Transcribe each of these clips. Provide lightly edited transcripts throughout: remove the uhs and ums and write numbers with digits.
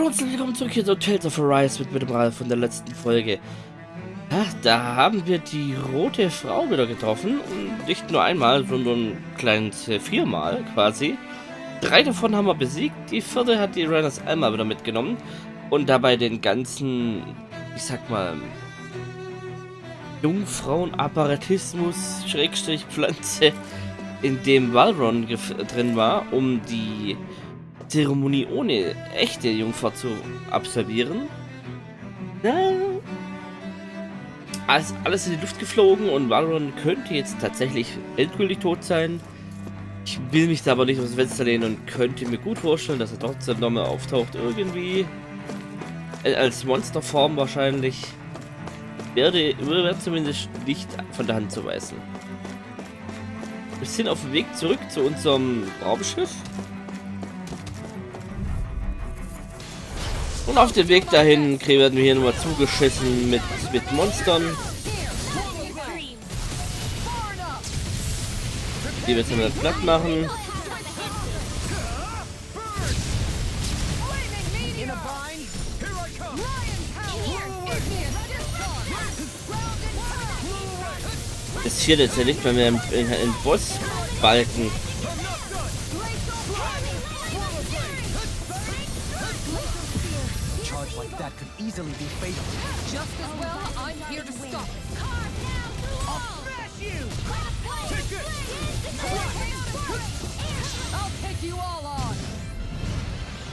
und willkommen zurück hier zu Tales of Arise mit dem Ralf von der letzten Folge. Ja, da haben wir die rote Frau wieder getroffen. Und nicht nur einmal, sondern kleines viermal quasi. 3 davon haben wir besiegt. Die 4. hat die Runners einmal wieder mitgenommen. Und dabei den ganzen, ich sag mal, Jungfrauen-Apparatismus, Schrägstrich Pflanze, in dem Valron drin war, um die Zeremonie ohne echte Jungfrau zu absolvieren. Na, alles in die Luft geflogen und Valron könnte jetzt tatsächlich endgültig tot sein. Ich will mich da aber nicht aus dem Fenster lehnen und könnte mir gut vorstellen, dass er trotzdem nochmal auftaucht irgendwie. Als Monsterform wahrscheinlich. Wäre zumindest nicht von der Hand zu weisen. Wir sind auf dem Weg zurück zu unserem Raumschiff. Und auf dem Weg dahin werden wir hier nochmal zugeschissen mit Monstern. Die wir jetzt mal platt machen. Das hier jetzt ja nicht mehr im Bossbalken. That could easily be fatal. Just as well, I'm here to stop it. I'll smash you! Take it! I'll take you all on!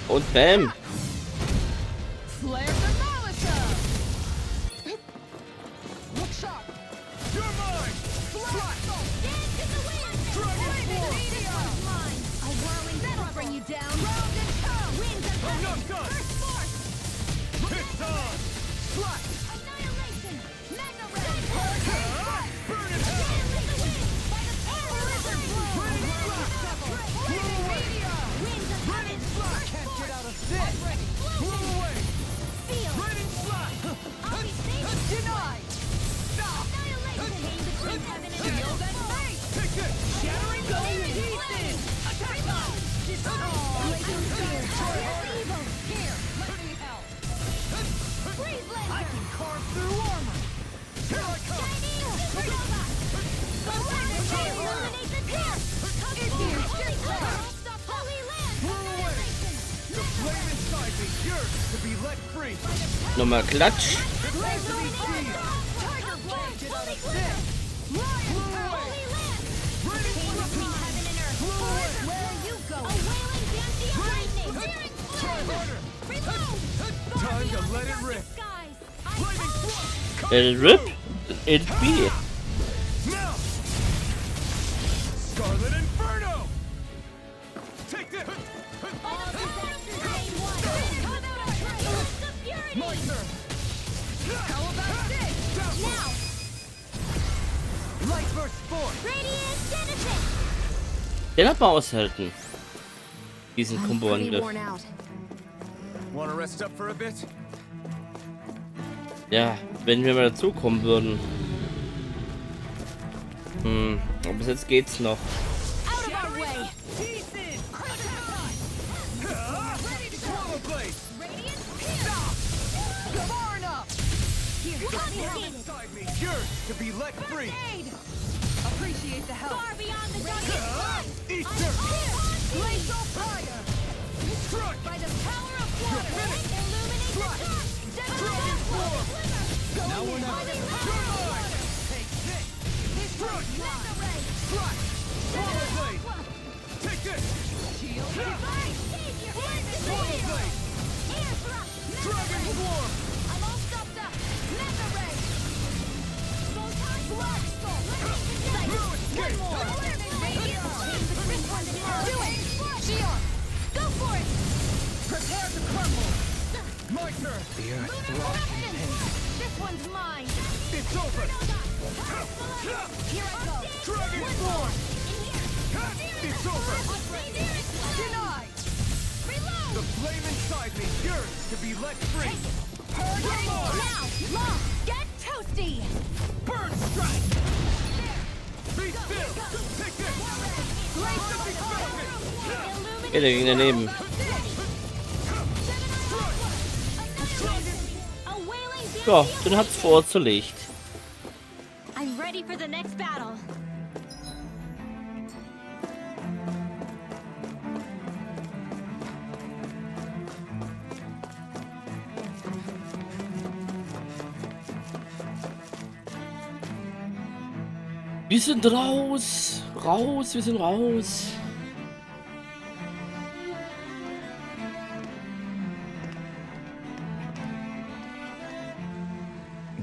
Und bam! Flare the militia! Look sharp! You're mine! Dance in the wind! A whirling that'll bring you down! Round and toe! Winds of heaven! First force! It's on! Strike! Annihilation! Magna Ray! Burn it hell! By the power of the Raining meteor! Winds of heaven! Can't get out of this! Blow away! Feel! Raining slap! I'll be safe! Denied! Stop! Annihilation! Pain between heaven and earth! Feel that fate! Take it! Shattering gold pieces! Attack them! Blazing fear! Evil! Here! Let me help! I can carve through armor! Here I come! Illuminate the past! It's here! Stop holy land! The flame inside me yearns to be let free! Nochmal Klatsch. Blaze to be seized! Tiger blade! Get out of this! Lion power! Holy land! Pain between heaven and earth! Where you go? A wailing pantheon lightning! Try harder! Reload! Time to let it rip! It'll rip, it'll be. Now! Scarlet Inferno! Take this! All disasters made one! Come out of purity! My turn! How about this? Now! Light burst forth! Radiant Genesis! Den hat man aushalten. Diesen Kombo-Angriff. Wanna rest up for a bit? Ja, wenn wir mal dazukommen würden. Aber bis jetzt geht's noch. Appreciate the help. Far beyond the Struck by the power of water. Illuminate the dark. Dragon form. Now we're not. Take this. Struck. Struck. Power blade. Take this. Shield. Power blade. Dragon form. I'm all stopped up. Mega ray. Blood skull. One more. Do it. Shield. Go for it! Prepare to crumble! My turn! The earth throbs in pain. This one's mine! It's over! Here I go! Dragon form! It's over! Denied! Reload! The flame inside me yearns to be let free! Now! Long! Get toasty! Burn strike! Be still! Take this! Blaze of destruction! Geht er ging daneben. Ja, den hat's vorzulegt. I'm ready for the next battle. Wir sind raus! Raus, wir sind raus!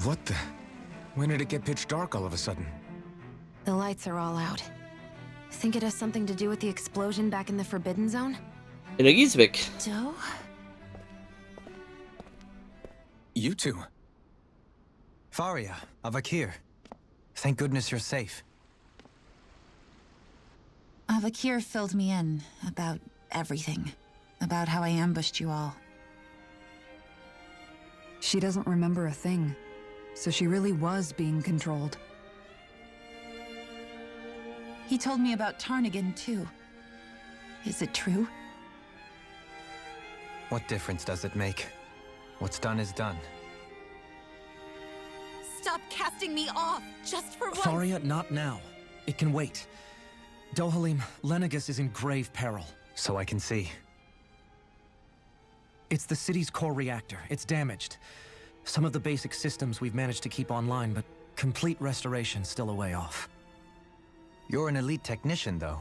What the? When did it get pitch dark all of a sudden? The lights are all out. Think it has something to do with the explosion back in the Forbidden Zone? Energie ist weg. Joe? You two. Faria, Avakir. Thank goodness you're safe. Avakir filled me in about everything. About how I ambushed you all. She doesn't remember a thing, so she really was being controlled. He told me about Tarnigan, too. Is it true? What difference does it make? What's done is done. Stop casting me off, just for once! Faria, not now. It can wait. Dohalim, Lenegis is in grave peril. So I can see. It's the city's core reactor. It's damaged. Some of the basic systems we've managed to keep online, but complete restoration's still a way off. You're an elite technician, though.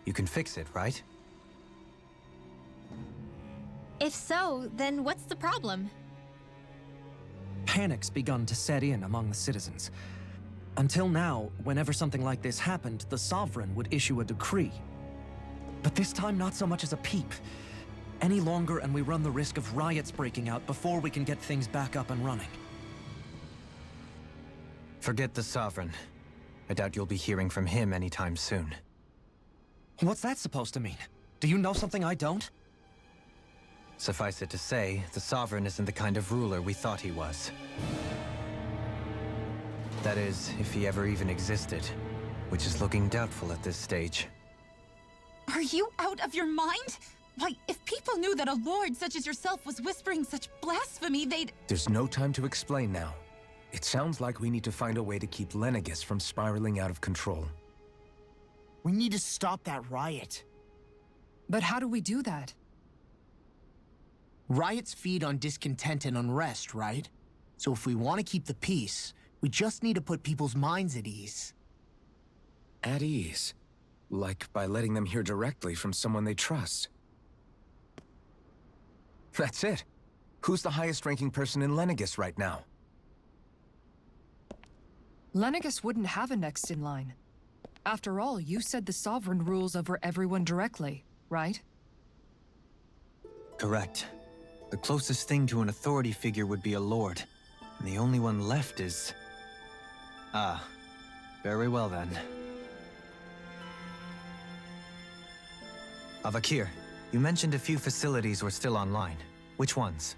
You can fix it, right? If so, then what's the problem? Panic's begun to set in among the citizens. Until now, whenever something like this happened, the Sovereign would issue a decree. But this time, not so much as a peep. Any longer, and we run the risk of riots breaking out before we can get things back up and running. Forget the Sovereign. I doubt you'll be hearing from him anytime soon. What's that supposed to mean? Do you know something I don't? Suffice it to say, the Sovereign isn't the kind of ruler we thought he was. That is, if he ever even existed, which is looking doubtful at this stage. Are you out of your mind? Why, if people knew that a lord such as yourself was whispering such blasphemy, they'd— There's no time to explain now. It sounds like we need to find a way to keep Lenegis from spiraling out of control. We need to stop that riot. But how do we do that? Riots feed on discontent and unrest, right? So if we want to keep the peace, we just need to put people's minds at ease. At ease? Like by letting them hear directly from someone they trust. That's it. Who's the highest-ranking person in Lenegis right now? Lenegis wouldn't have a next in line. After all, you said the Sovereign rules over everyone directly, right? Correct. The closest thing to an authority figure would be a lord. And the only one left is... Ah. Very well then. Avakir, you mentioned a few facilities were still online. Which ones?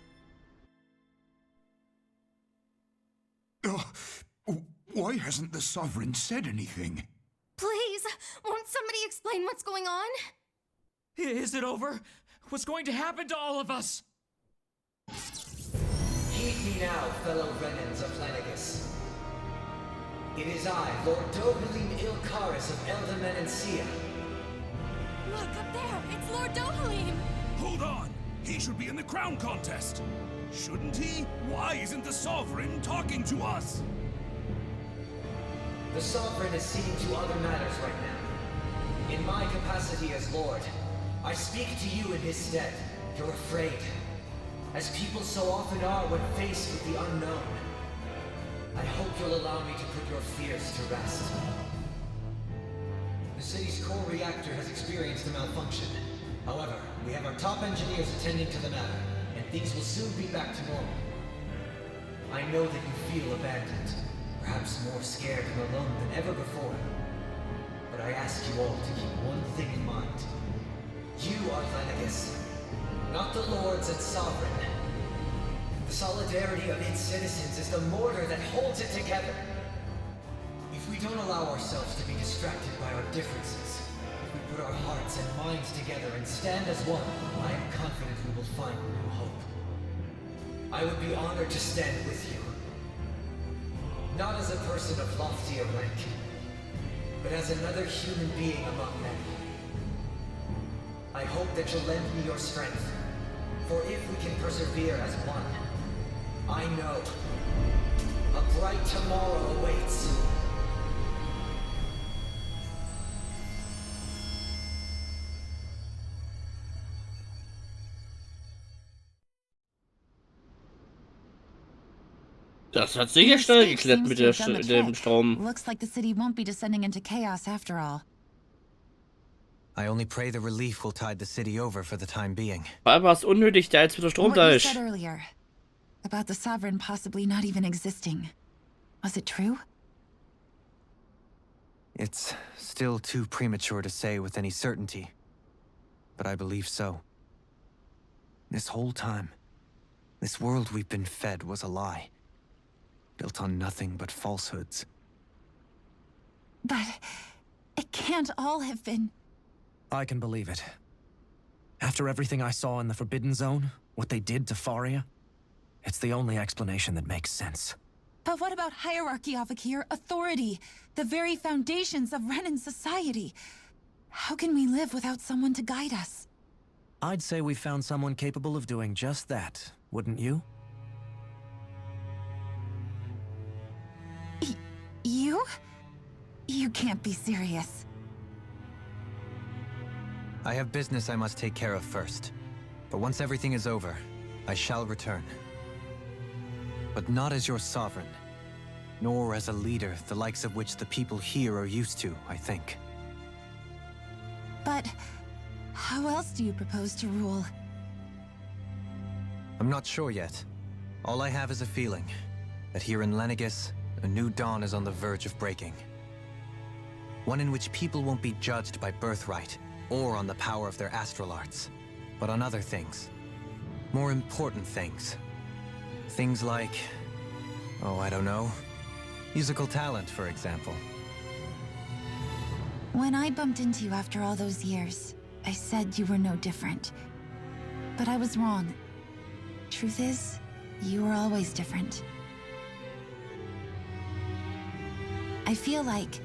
Why hasn't the Sovereign said anything? Please, won't somebody explain what's going on? Is it over? What's going to happen to all of us? Heed me now, fellow Renans of Lenegis. It is I, Lord Dohalim Ilkaris of Elda Menancia. Look, up there! It's Lord Dohalim! Hold on! He should be in the crown contest! Shouldn't he? Why isn't the Sovereign talking to us? The Sovereign is seeing to other matters right now. In my capacity as Lord, I speak to you in his stead. You're afraid. As people so often are when faced with the unknown. I hope you'll allow me to put your fears to rest. The city's core reactor has experienced a malfunction. However, we have our top engineers attending to the matter, and things will soon be back to normal. I know that you feel abandoned, perhaps more scared and alone than ever before. But I ask you all to keep one thing in mind. You are Lenegis, not the Lords and Sovereign. The solidarity of its citizens is the mortar that holds it together. If we don't allow ourselves to be distracted by our differences, if we put our hearts and minds together and stand as one, I am confident we will find new hope. I would be honored to stand with you, not as a person of loftier rank, but as another human being among men. I hope that you'll lend me your strength, for if we can persevere as one, I know a bright tomorrow awaits. Das hat sicher schnell geklappt mit dem Strom. Looks like the city won't be descending into chaos after all. I only pray the relief will tide the city over for the time being. Vor allem war es unnötig, da jetzt wieder Strom da What you ist. said earlier about the Sovereign possibly not even existing. Was it true? It's still too premature to say with any certainty, but I believe so. This whole time, this world we've been fed was a lie, built on nothing but falsehoods. But it can't all have been. I can believe it. After everything I saw in the Forbidden Zone, what they did to Faria, it's the only explanation that makes sense. But what about hierarchy, Avakir? Authority? The very foundations of Renan society? How can we live without someone to guide us? I'd say we found someone capable of doing just that, wouldn't you? You? You can't be serious. I have business I must take care of first. But once everything is over, I shall return. But not as your sovereign, nor as a leader the likes of which the people here are used to, I think. But how else do you propose to rule? I'm not sure yet. All I have is a feeling that here in Lenegis, a new dawn is on the verge of breaking. One in which people won't be judged by birthright or on the power of their astral arts, but on other things. More important things. Things like, oh, I don't know, musical talent, for example. When I bumped into you after all those years, I said you were no different. But I was wrong. Truth is, you were always different. I feel like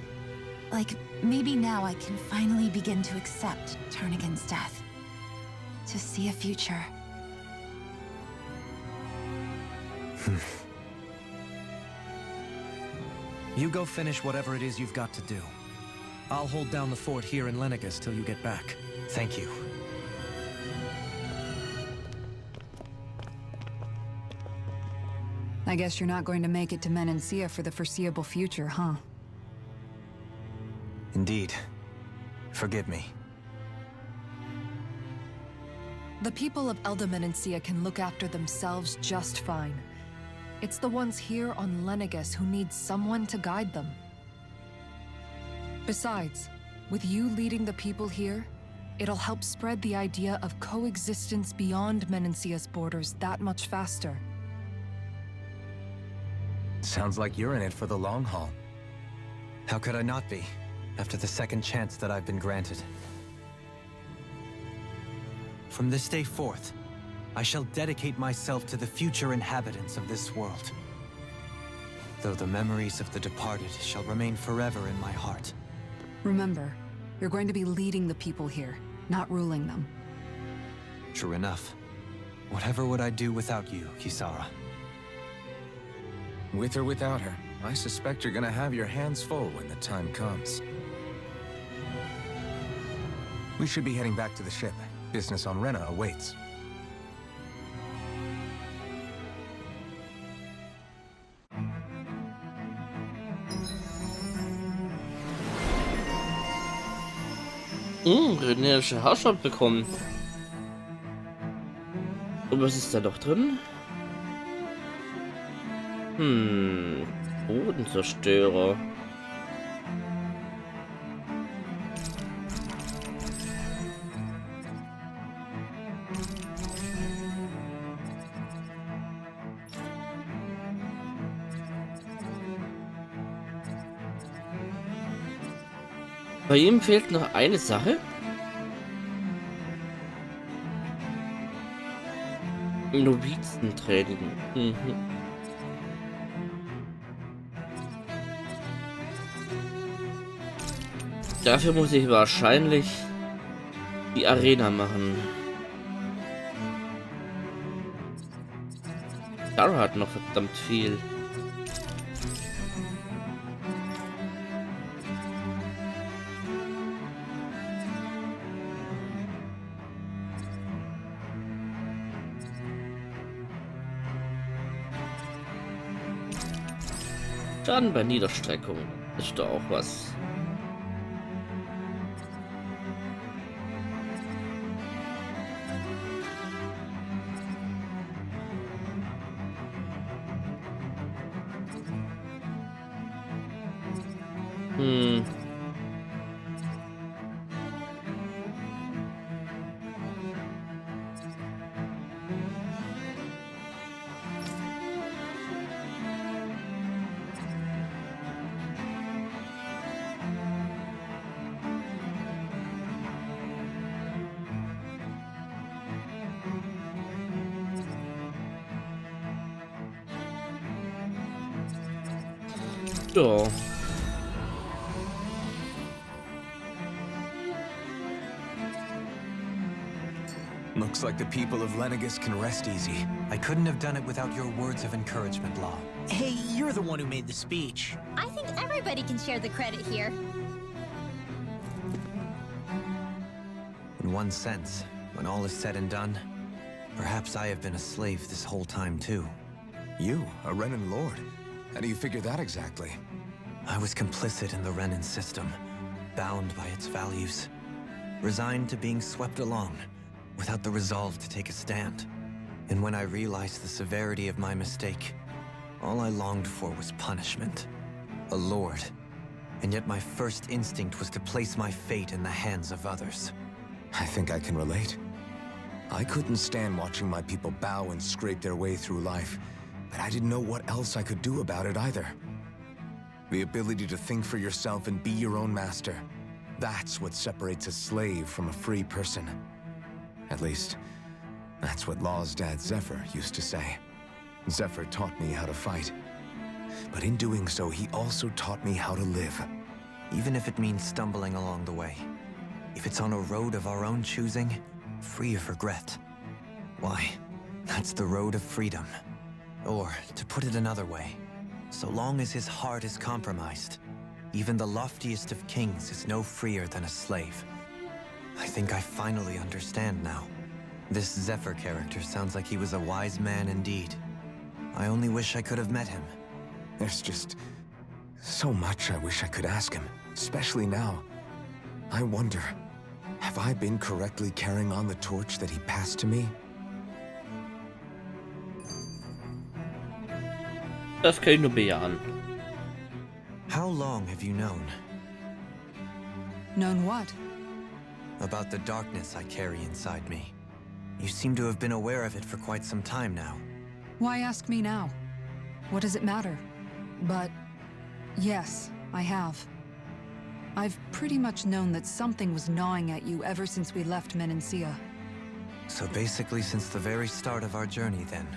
maybe now I can finally begin to accept turn against death. To see a future. You go finish whatever it is you've got to do. I'll hold down the fort here in Lenegis till you get back. Thank you. I guess you're not going to make it to Menancia for the foreseeable future, huh? Indeed. Forgive me. The people of Elda Menancia can look after themselves just fine. It's the ones here on Lenegis who need someone to guide them. Besides, with you leading the people here, it'll help spread the idea of coexistence beyond Menancia's borders that much faster. Sounds like you're in it for the long haul. How could I not be, after the second chance that I've been granted? From this day forth, I shall dedicate myself to the future inhabitants of this world. Though the memories of the departed shall remain forever in my heart. Remember, you're going to be leading the people here, not ruling them. True enough. Whatever would I do without you, Kisara? With or without her, I suspect you're gonna have your hands full when the time comes. We should be heading back to the ship. Business on Rena awaits. Generische Herrschaft bekommen. Und was ist da noch drin? Bodenzerstörer. Bei ihm fehlt noch eine Sache. Novizentraining. Dafür muss ich wahrscheinlich die Arena machen. Sarah hat noch verdammt viel. Schaden bei Niederstreckung ist doch auch was. So. Looks like the people of Lenegis can rest easy. I couldn't have done it without your words of encouragement, Law. Hey, you're the one who made the speech. I think everybody can share the credit here. In one sense, when all is said and done, perhaps I have been a slave this whole time too. You, a Renan Lord? How do you figure that exactly? I was complicit in the Renan system, bound by its values, resigned to being swept along, without the resolve to take a stand. And when I realized the severity of my mistake, all I longed for was punishment. A lord. And yet my first instinct was to place my fate in the hands of others. I think I can relate. I couldn't stand watching my people bow and scrape their way through life, but I didn't know what else I could do about it either. The ability to think for yourself and be your own master. That's what separates a slave from a free person. At least, that's what Law's dad Zephyr used to say. Zephyr taught me how to fight. But in doing so, he also taught me how to live. Even if it means stumbling along the way. If it's on a road of our own choosing, free of regret. Why, that's the road of freedom. Or, to put it another way, so long as his heart is compromised, even the loftiest of kings is no freer than a slave. I think I finally understand now. This Zephyr character sounds like he was a wise man indeed. I only wish I could have met him. There's just so much I wish I could ask him, especially now. I wonder, have I been correctly carrying on the torch that he passed to me? Das kann ich nur bejahen. How long have you known? Known what? About the darkness I carry inside me. You seem to have been aware of it for quite some time now. Why ask me now? What does it matter? But yes, I have. I've pretty much known that something was gnawing at you ever since we left Menancia. So basically since the very start of our journey then.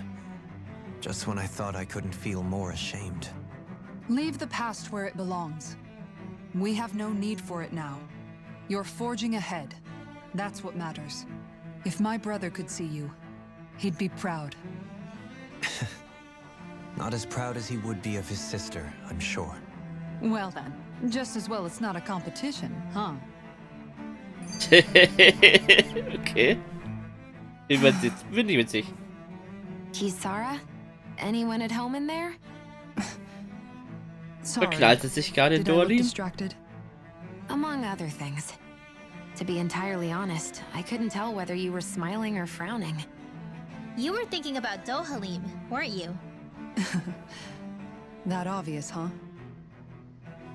Just when I thought I couldn't feel more ashamed. Leave the past where it belongs. We have no need for it now. You're forging ahead. That's what matters. If my brother could see you, he'd be proud. Not as proud as he would be of his sister, I'm sure. Well then, just as well it's not a competition, huh? Okay. Bin ich witzig. Kisara? Anyone at home in there? Sorry. Verkleidet sich gerade Did I look Dohalim? distracted? Among other things. To be entirely honest, I couldn't tell whether you were smiling or frowning. You were thinking about Dohalim, weren't you? That obvious, huh?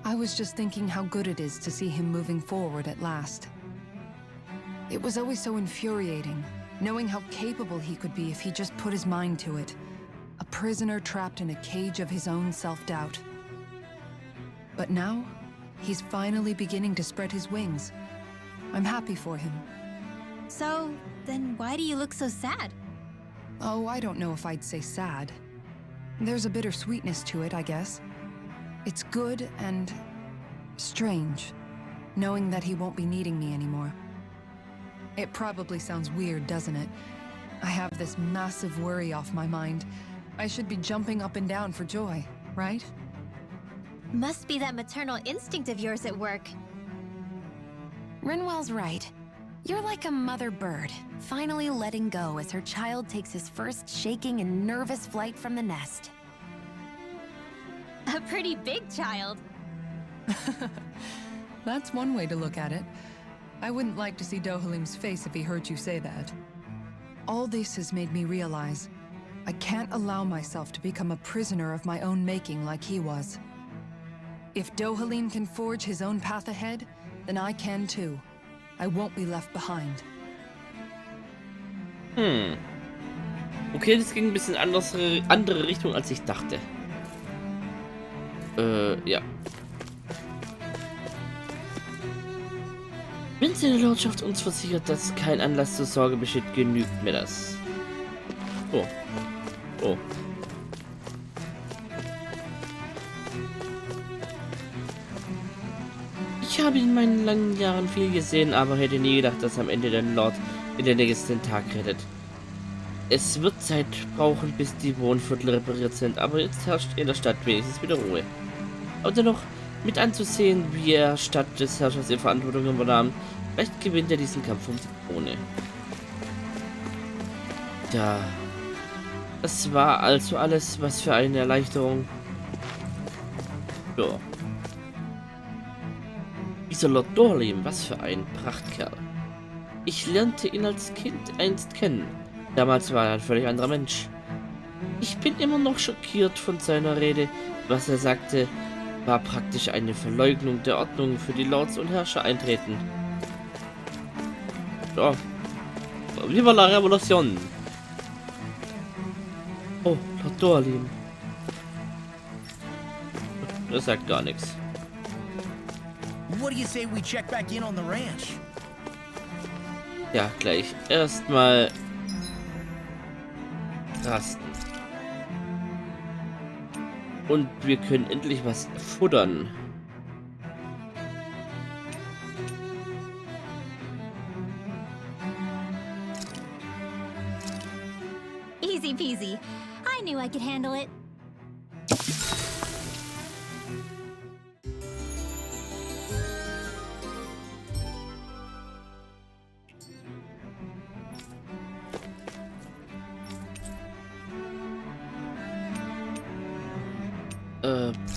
I was just thinking how good it is to see him moving forward at last. It was always so infuriating, knowing how capable he could be if he just put his mind to it. A prisoner trapped in a cage of his own self-doubt. But now, he's finally beginning to spread his wings. I'm happy for him. So, then why do you look so sad? Oh, I don't know if I'd say sad. There's a bittersweetness to it, I guess. It's good and strange. knowing that he won't be needing me anymore. It probably sounds weird, doesn't it? I have this massive worry off my mind. I should be jumping up and down for joy, right? Must be that maternal instinct of yours at work. Rinwell's right. You're like a mother bird, finally letting go as her child takes his first shaking and nervous flight from the nest. A pretty big child. That's one way to look at it. I wouldn't like to see Dohalim's face if he heard you say that. All this has made me realize I can't allow myself to become a prisoner of my own making like he was. If Dohalim can forge his own path ahead, then I can too. I won't be left behind. Okay, das ging ein bisschen andere Richtung, als ich dachte. Ja. Wenn seine Lordschaft uns versichert, dass kein Anlass zur Sorge besteht, genügt mir das. Oh. Oh. Ich habe in meinen langen Jahren viel gesehen, aber hätte nie gedacht, dass am Ende der Lord in der Lenegis den Tag rettet. Es wird Zeit brauchen, bis die Wohnviertel repariert sind, aber jetzt herrscht in der Stadt wenigstens wieder Ruhe. Aber dennoch mit anzusehen, wie er statt des Herrschers die Verantwortung übernahm, vielleicht gewinnt er diesen Kampf um die Krone. Ja, das war also alles, was für eine Erleichterung. Ja. Dieser Lord Dohalim, was für ein Prachtkerl. Ich lernte ihn als Kind einst kennen. Damals war er ein völlig anderer Mensch. Ich bin immer noch schockiert von seiner Rede. Was er sagte, war praktisch eine Verleugnung der Ordnung, für die Lords und Herrscher eintreten. Ja. Viva la Revolution! Oh, Lord Dohalim. Das sagt gar nichts. What do you say we check back in on the ranch? Ja, gleich. Erstmal rasten. Und wir können endlich was futtern. Easy peasy. I knew I could handle it.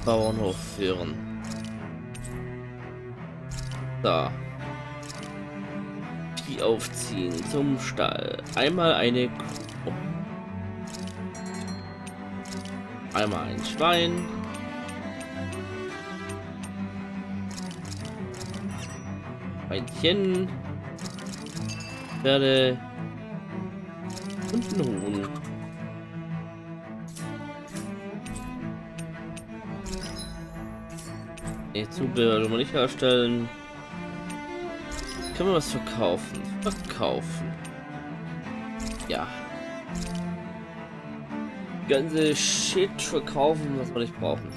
Bauernhof führen. Da. Vieh aufziehen zum Stall. Einmal eine Kuh. Einmal ein Schwein. Schweinchen. Pferde. Und ein Huhn. Zubehör können wir nicht herstellen. Können wir was verkaufen? Verkaufen. Ja. Ganze Shit verkaufen, was wir nicht brauchen.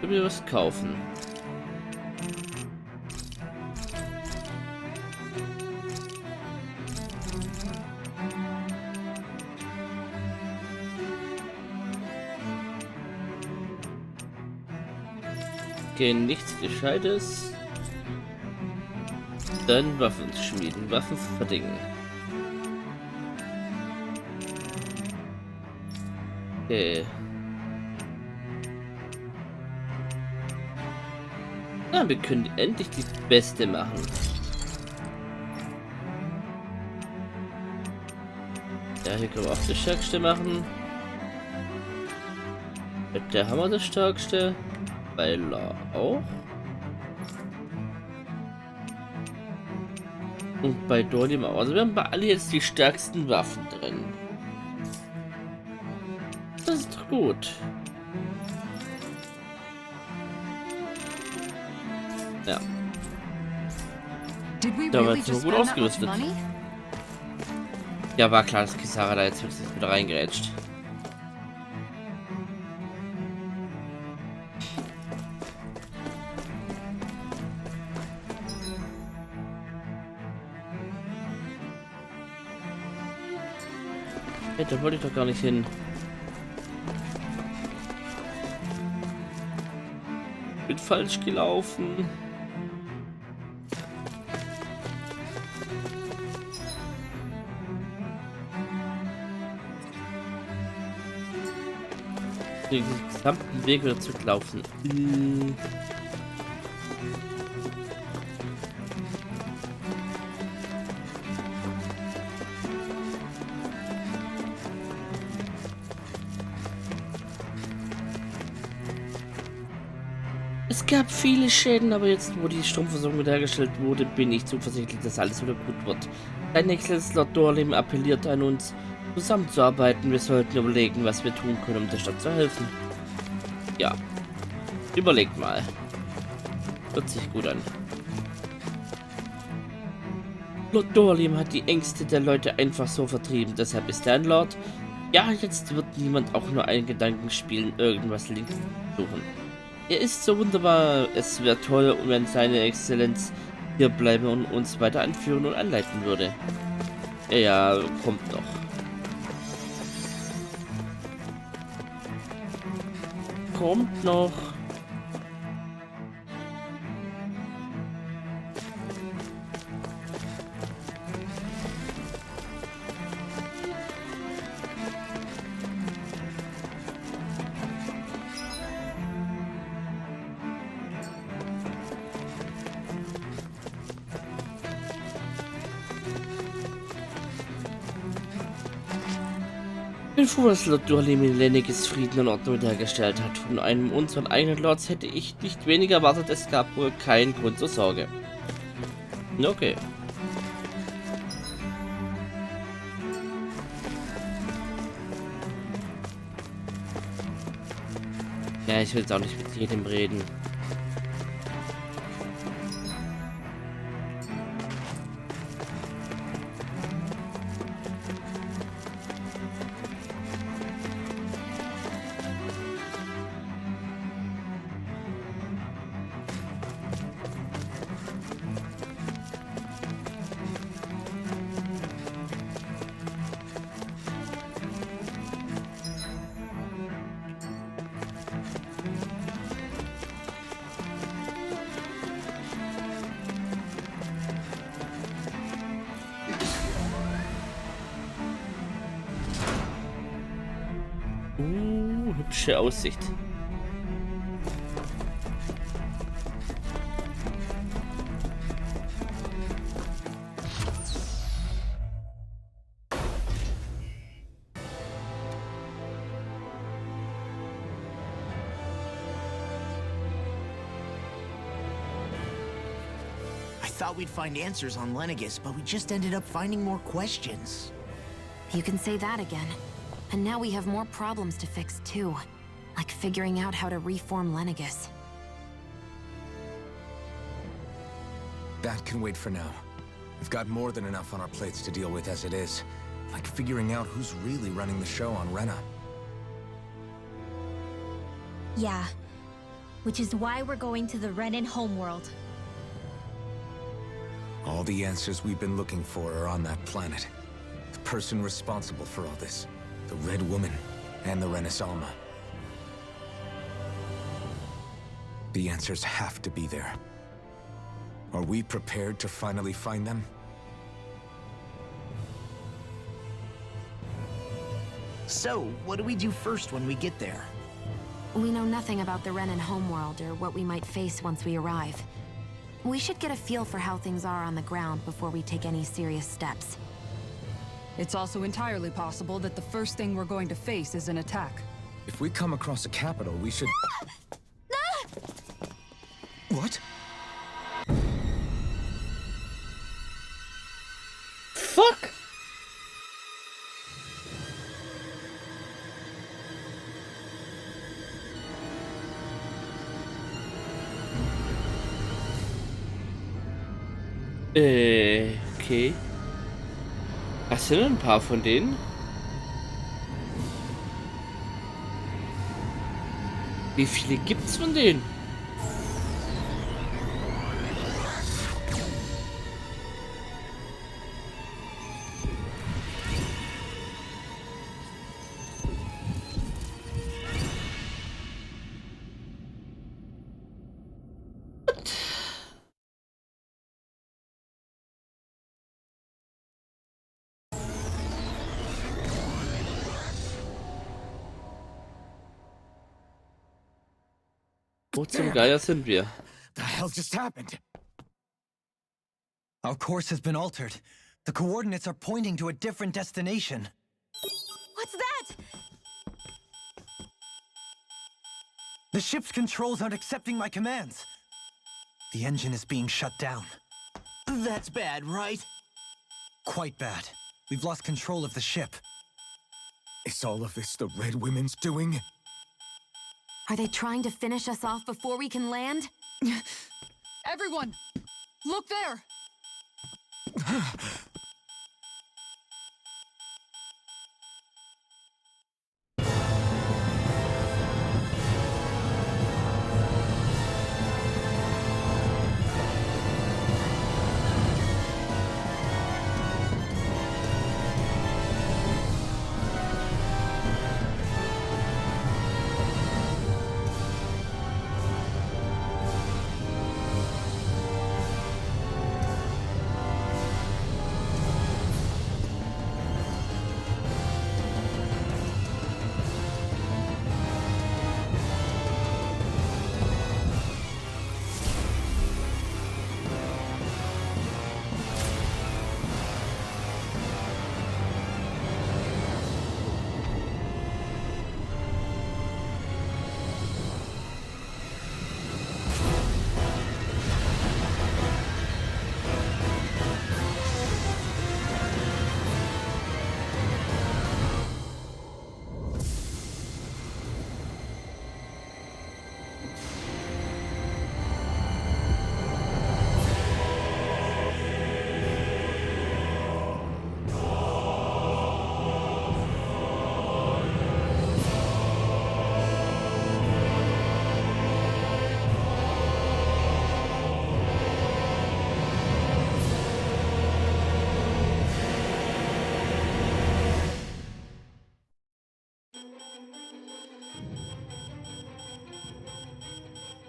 Wir was kaufen. Okay, nichts Gescheites. Dann Waffen schmieden, Waffen verdingen. Okay. Ja, wir können endlich die beste machen. Ja, hier können wir auch das stärkste machen. Mit der Hammer das stärkste. Weiler auch. Und bei Dohalim auch. Also wir haben bei alle jetzt die stärksten Waffen drin. Das ist doch gut. Ja. Did we Da war really jetzt nur just gut spend that much ausgerüstet. money? Ja, war klar, dass Kisara da jetzt wieder reingerätscht. Hey, da wollte ich doch gar nicht hin. Bin falsch gelaufen. Den gesamten Weg wieder zurücklaufen. Es gab viele Schäden, aber jetzt, wo die Stromversorgung wiederhergestellt wurde, bin ich zuversichtlich, dass alles wieder gut wird. Dein nächstes Lord Dohalim appelliert an uns, zusammenzuarbeiten. Wir sollten überlegen, was wir tun können, um der Stadt zu helfen. Ja, überlegt mal. Hört sich gut an. Lord Dohalim hat die Ängste der Leute einfach so vertrieben, deshalb ist er ein Lord. Ja, jetzt wird niemand auch nur einen Gedanken spielen, irgendwas links suchen. Er ist so wunderbar, es wäre toll, wenn seine Exzellenz hier bleibe und uns weiter anführen und anleiten würde. Ja, kommt noch. Kommt noch. Bevor das Lord Dohalim in Lenegis Frieden und Ordnung wiederhergestellt hat, von einem unserer eigenen Lords hätte ich nicht weniger erwartet, es gab wohl keinen Grund zur Sorge. Okay. Ja, ich will jetzt auch nicht mit jedem reden. Hübsche Aussicht. I thought we'd find answers on Lenegis, but we just ended up finding more questions. You can say that again. And now we have more problems to fix too. Like figuring out how to reform Lenegis. That can wait for now. We've got more than enough on our plates to deal with as it is. Like figuring out who's really running the show on Rena. Yeah. Which is why we're going to the Renan homeworld. All the answers we've been looking for are on that planet. The person responsible for all this. The Red Woman and the Renaissance. The answers have to be there. Are we prepared to finally find them? So, what do we do first when we get there? We know nothing about the Renan homeworld or what we might face once we arrive. We should get a feel for how things are on the ground before we take any serious steps. It's also entirely possible that the first thing we're going to face is an attack. If we come across a capital, we should... What? Fuck! Okay. Was sind denn ein paar von denen? Wie viele gibt's von denen? Wo zum Geier sind wir? The hell just happened? Our course has been altered. The coordinates are pointing to a different destination. What's that? The ship's controls aren't accepting my commands. The engine is being shut down. That's bad, right? Quite bad. We've lost control of the ship. Is all of this the Red Women's doing? Are they trying to finish us off before we can land? Everyone! Look there!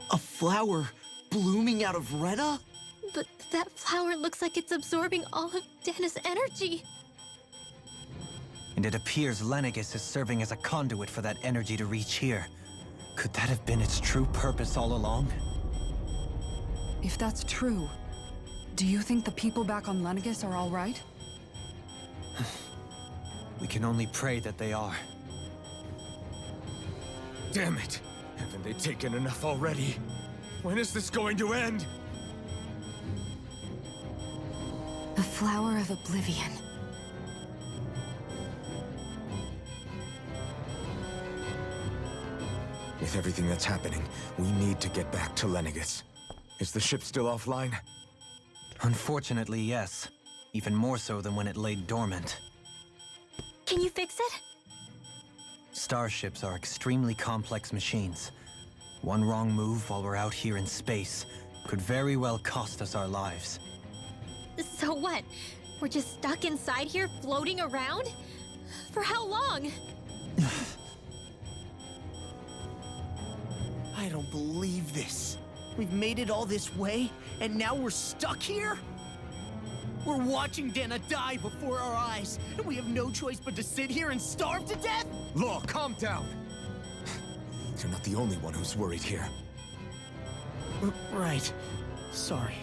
A flower blooming out of Retta? But that flower looks like it's absorbing all of Dana's energy. And it appears Lenegis is serving as a conduit for that energy to reach here. Could that have been its true purpose all along? If that's true, do you think the people back on Lenegis are all right? We can only pray that they are. Damn it! Haven't they taken enough already? When is this going to end? The Flower of Oblivion. With everything that's happening, we need to get back to Lenegis. Is the ship still offline? Unfortunately, yes. Even more so than when it lay dormant. Can you fix it? Starships are extremely complex machines. One wrong move while we're out here in space could very well cost us our lives. So what? We're just stuck inside here, floating around? For how long? I don't believe this. We've made it all this way, and now we're stuck here? We're watching Dana die before our eyes, and we have no choice but to sit here and starve to death? Law, calm down! You're not the only one who's worried here. Right. Sorry.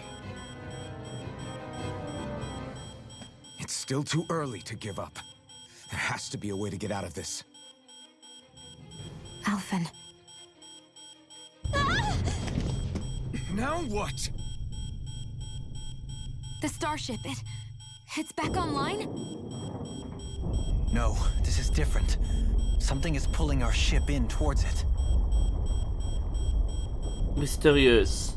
It's still too early to give up. There has to be a way to get out of this. Alphen. Now what? The starship, it's back online? No, this is different. Something is pulling our ship in towards it. Mysteriös.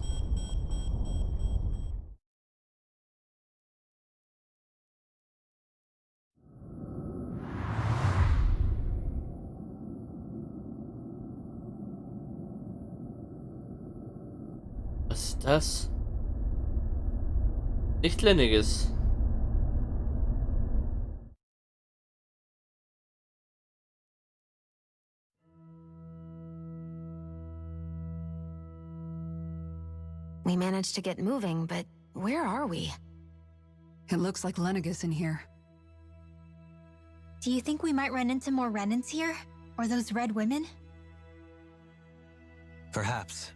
ist das? Nicht Lenegis. We managed to get moving, but where are we? It looks like Lenegis in here. Do you think we might run into more remnants here? Or those red women? Perhaps.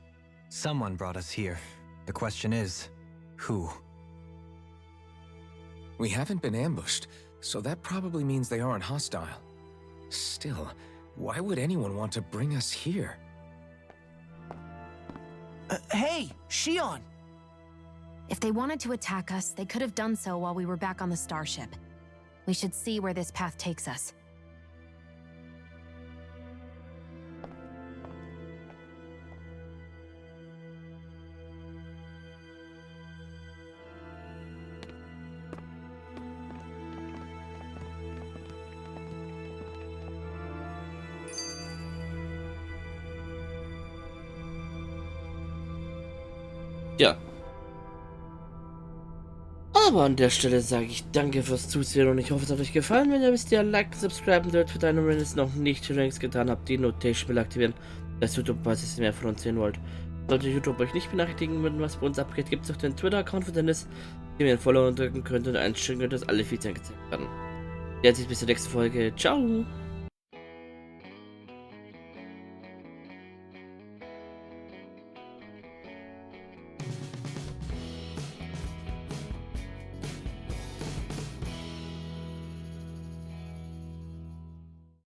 Someone brought us here. The question is, who? We haven't been ambushed, so that probably means they aren't hostile. Still, why would anyone want to bring us here? Hey, Shion! If they wanted to attack us, they could have done so while we were back on the starship. We should see where this path takes us. Ja. Aber an der Stelle sage ich danke fürs Zusehen und ich hoffe, es hat euch gefallen. Wenn ihr wisst, ihr like, subscriben dort für deine, wenn ihr es noch nicht längst getan habt, die Notification aktivieren, dass YouTube was ihr mehr von uns sehen wollt. Sollte YouTube euch nicht benachrichtigen würden, was bei uns abgeht, gibt es auch den Twitter-Account von Dennis, den ihr einen Follower drücken könnt und einstellen könnt, dass alle Feeds angezeigt werden. Jetzt bis zur nächsten Folge. Ciao!